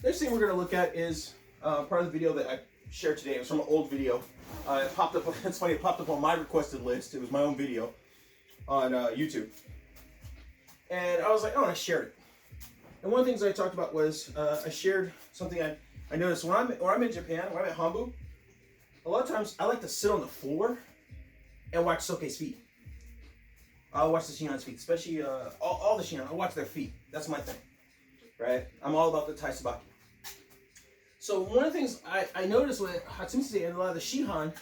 next thing we're going to look at is part of the video that I shared today. It was from an old video. It popped up. It's funny. It popped up on my requested list. It was my own video on YouTube, and I was like, oh, and I shared it. And one of the things I talked about was I shared something I noticed when I'm in Japan, when I'm at Hambu. A lot of times I like to sit on the floor and watch Soke's feet. I'll watch the Shihan's feet, especially all the Shihan. I watch their feet. That's my thing, right? I'm all about the taisabaki. So one of the things I noticed with Hatsumi and a lot of the Shihan,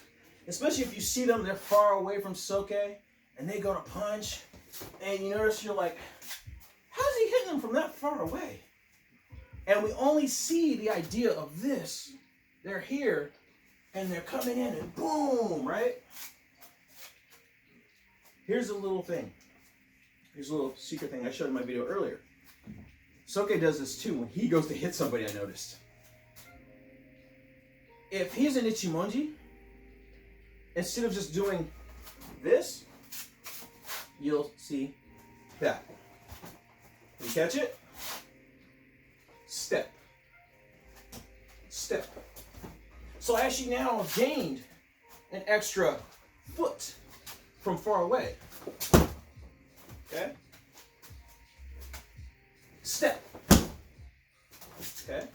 especially if you see them, they're far away from Soke, and they go to punch, and you notice you're like, how's he hitting them from that far away? And we only see the idea of this. They're here, and they're coming in, and boom, right? Here's a little thing. Here's a little secret thing I showed in my video earlier. Soke does this too when he goes to hit somebody, I noticed. If he's an Ichimonji, instead of just doing this, you'll see that. You catch it? Step. Step. So I actually now have gained an extra foot from far away. Okay? Step. Okay?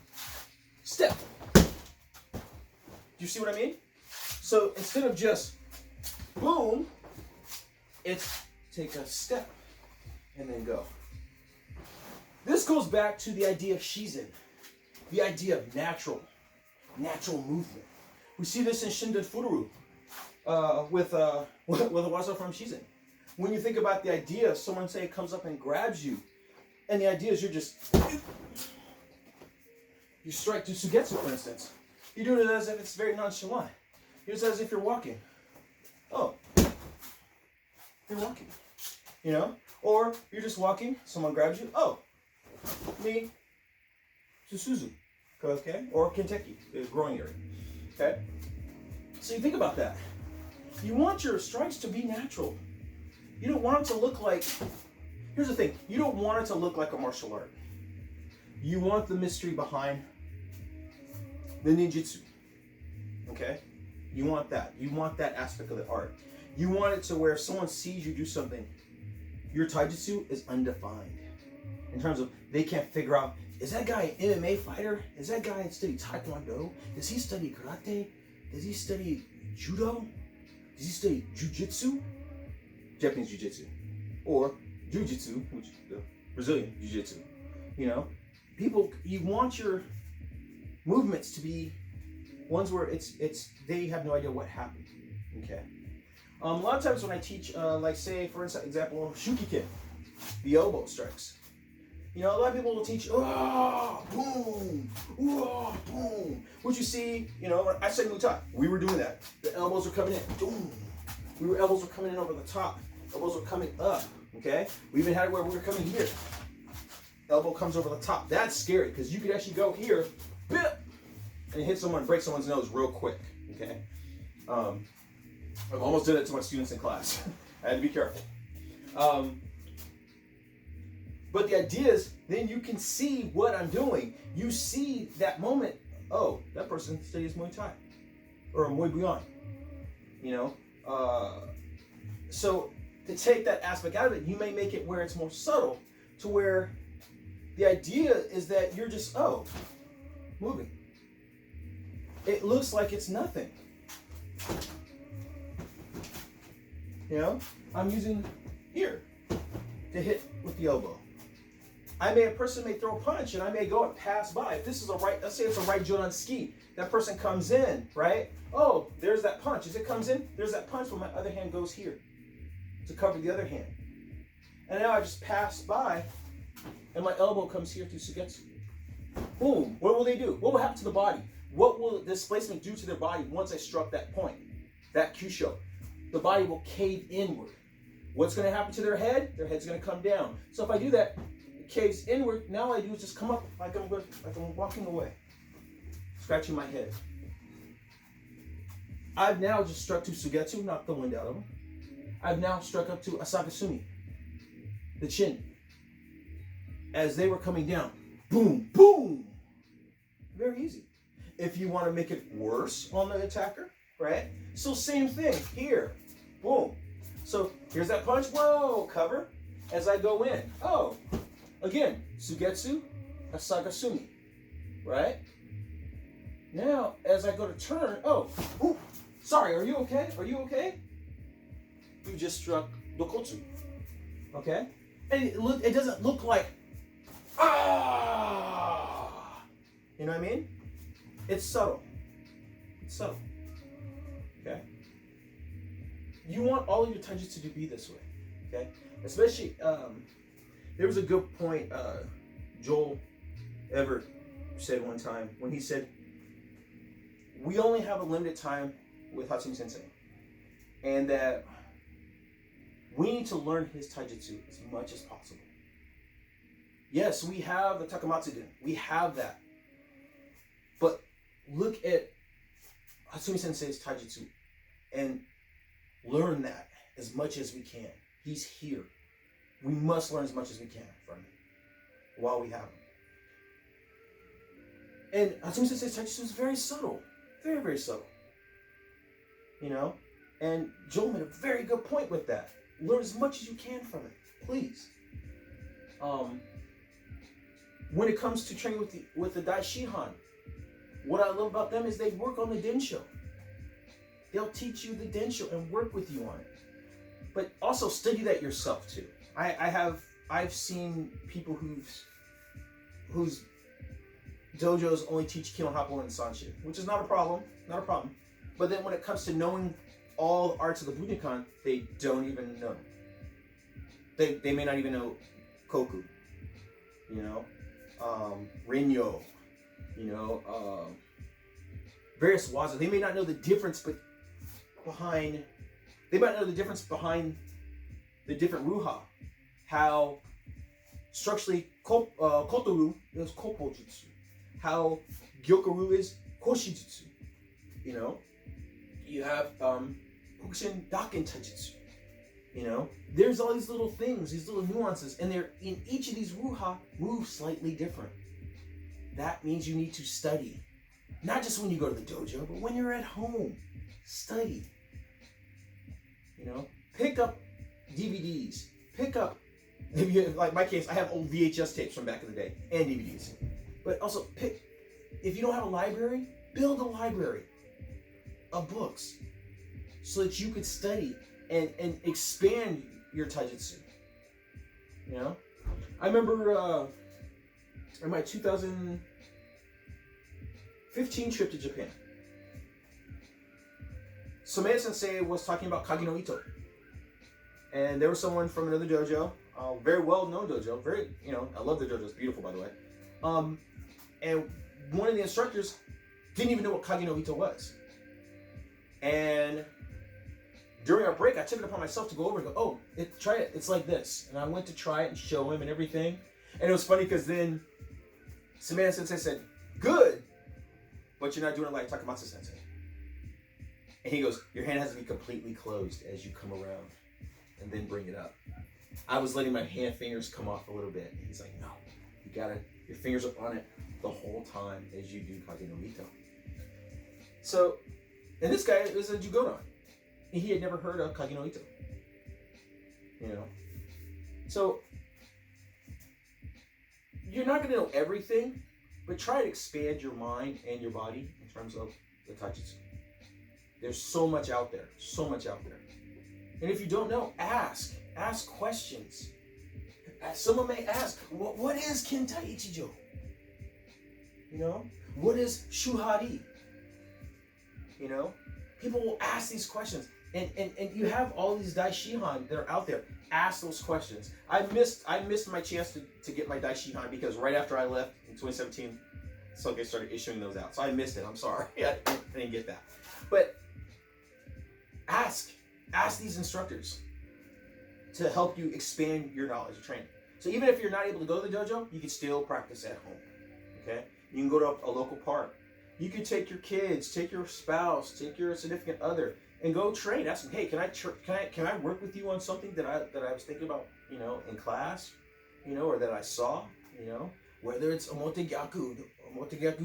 Step. Do you see what I mean? So instead of just boom, it's take a step and then go. This goes back to the idea of shizen, the idea of natural movement. We see this in Shinden Fururu with a waza from shizen. When you think about the idea of someone, say, comes up and grabs you, and the idea is you strike to sugetsu, for instance. You do it as if it's very nonchalant. It's as if you're walking. Oh, you're walking, you know? Or you're just walking, someone grabs you. Oh, me, Susuzu, okay? Or Kenteki, the growing area, okay? So you think about that. You want your strikes to be natural. You don't want it to look like, here's the thing, you don't want it to look like a martial art. You want the mystery behind the ninjutsu, okay? You want that. You want that aspect of the art. You want it to where if someone sees you do something, your taijutsu is undefined. In terms of, they can't figure out, is that guy an MMA fighter? Is that guy study taekwondo? Does he study karate? Does he study judo? Does he study jujitsu? Japanese jiu-jitsu, or jiu-jitsu, which is the Brazilian jiu-jitsu. You know, people, you want your movements to be ones where they have no idea what happened. Okay. A lot of times when I teach, like say for example, shukiken, the elbow strikes. You know, a lot of people will teach, oh, boom, oh, boom. What you see, you know, I said Muay, we were doing that. The elbows were coming in, boom. Elbows were coming in over the top. Elbows were coming up, okay? We even had it where we were coming here. Elbow comes over the top. That's scary because you could actually go here, bip, and hit someone, break someone's nose real quick, okay? I've almost did it to my students in class. I had to be careful. But the idea is, then you can see what I'm doing. You see that moment, oh, that person studies Muay Thai or Muay Bujin, you know? So to take that aspect out of it, you may make it where it's more subtle, to where the idea is that you're just, oh, moving. It looks like it's nothing. You know, I'm using here to hit with the elbow. A person may throw a punch and I may go and pass by. If this is a right, let's say it's a right jodan ski, that person comes in, right? Oh, there's that punch. As it comes in, there's that punch, but my other hand goes here to cover the other hand. And now I just pass by and my elbow comes here to sugetsu. Boom. What will they do? What will happen to the body? What will the displacement do to their body once I struck that point, that kyusho? The body will cave inward. What's going to happen to their head? Their head's going to come down. So if I do that, it caves inward. Now all I do is just come up like I'm walking away, scratching my head. I've now just struck to sugetsu, knocked the wind out of them. I've now struck up to asakasumi, the chin. As they were coming down, boom, boom. Very easy. If you want to make it worse on the attacker, right? So same thing here. Boom. So here's that punch. Whoa, cover. As I go in. Oh, again, Sugetsu, Asagasumi, right? Now, as I go to turn, oh, ooh, sorry, are you okay? Are you okay? You just struck Dokotsu, okay? And it doesn't look like, ah! You know what I mean? It's subtle. It's subtle, okay? You want all of your taijutsu to be this way, okay? Especially, there was a good point Joel Everett said one time when he said, we only have a limited time with Hatsumi Sensei, and that we need to learn his taijutsu as much as possible. Yes, we have the Takamatsu-den. We have that. But look at Hatsumi Sensei's taijutsu and learn that as much as we can. He's here. We must learn as much as we can from him while we have him. And Hatsumi Sensei's taijutsu is very subtle. Very, very subtle. You know? And Joel made a very good point with that. Learn as much as you can from it, please. When it comes to training with the Daishihan, what I love about them is they work on the Densho. They'll teach you the Densho and work with you on it. But also study that yourself too. I've seen people whose dojos only teach Kion Happo and Sanshin, which is not a problem, not a problem. But then when it comes to knowing all the arts of the Budokan, they don't even know. They may not even know Koku, you know, Rinyo, you know, various waza. They may not know the difference, they might know the difference behind the different ruha. How structurally Kotoru is Koppo Jutsu. How Gyokaru is Koshi Jutsu. You know? You have Hokushin Daken Taijutsu. You know? There's all these little things, these little nuances, and they're in each of these ruha move slightly different. That means you need to study. Not just when you go to the dojo, but when you're at home. Study. You know? Pick up DVDs. Pick up, if you, like my case, I have old VHS tapes from back in the day and DVDs. But also if you don't have a library, build a library of books so that you could study and expand your taijutsu. You know? I remember in my 2015 trip to Japan, Somei Sensei was talking about Kage no Ito. And there was someone from another dojo, very well-known dojo, very, you know, I love the dojo, it's beautiful, by the way. And one of the instructors didn't even know what Kage no Ito was. And during our break, I took it upon myself to go over and go, oh, try it, it's like this. And I went to try it and show him and everything. And it was funny because then Somei Sensei said, good, but you're not doing it like Takamatsu Sensei. And he goes, your hand has to be completely closed as you come around and then bring it up. I was letting my fingers come off a little bit. And he's like, no, your fingers are on it the whole time as you do Kage no Ito. So, and this guy was a Jugodan. And he had never heard of Kage no Ito. You know? So, you're not going to know everything, but try to expand your mind and your body in terms of the taijutsu. There's so much out there, so much out there. And if you don't know, ask questions. Someone may ask, what is Kentai Ichijo? You know, what is Shuhari? You know, people will ask these questions. And you have all these Daishihan that are out there. Ask those questions. I missed my chance to get my Daishihan because right after I left in 2017, Soke started issuing those out. So I missed it. I'm sorry. I didn't get that. But ask these instructors to help you expand your knowledge of training. So even if you're not able to go to the dojo, you can still practice at home. Okay? You can go to a local park. You can take your kids, take your spouse, take your significant other, and go train. Ask them, hey, can I work with you on something that I was thinking about, you know, in class, you know, or that I saw, you know? Whether it's Omotogyaku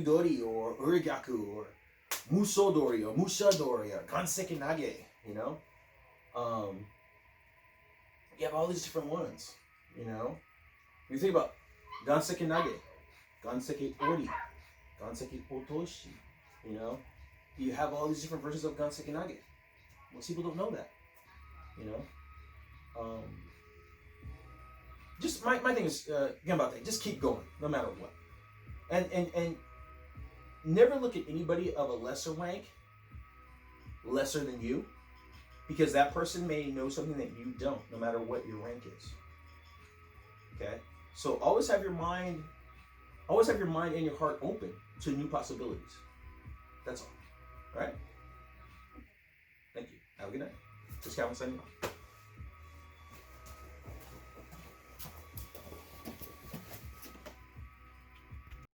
Dori or Urigyaku or Muso Dori or Musha Dori or Ganseki Nage, you know? You have all these different ones, you know? You think about Ganseki Nage, Ganseki Ori, Ganseki Otoshi, you know? You have all these different versions of Ganseki Nage. Most people don't know that, you know? Just my thing is, again about that, just keep going, no matter what. And never look at anybody of a lesser rank, lesser than you, because that person may know something that you don't, no matter what your rank is. Okay? So always have your mind and your heart open to new possibilities. That's all. All right? Thank you. Have a good night. This is Calvin signing off.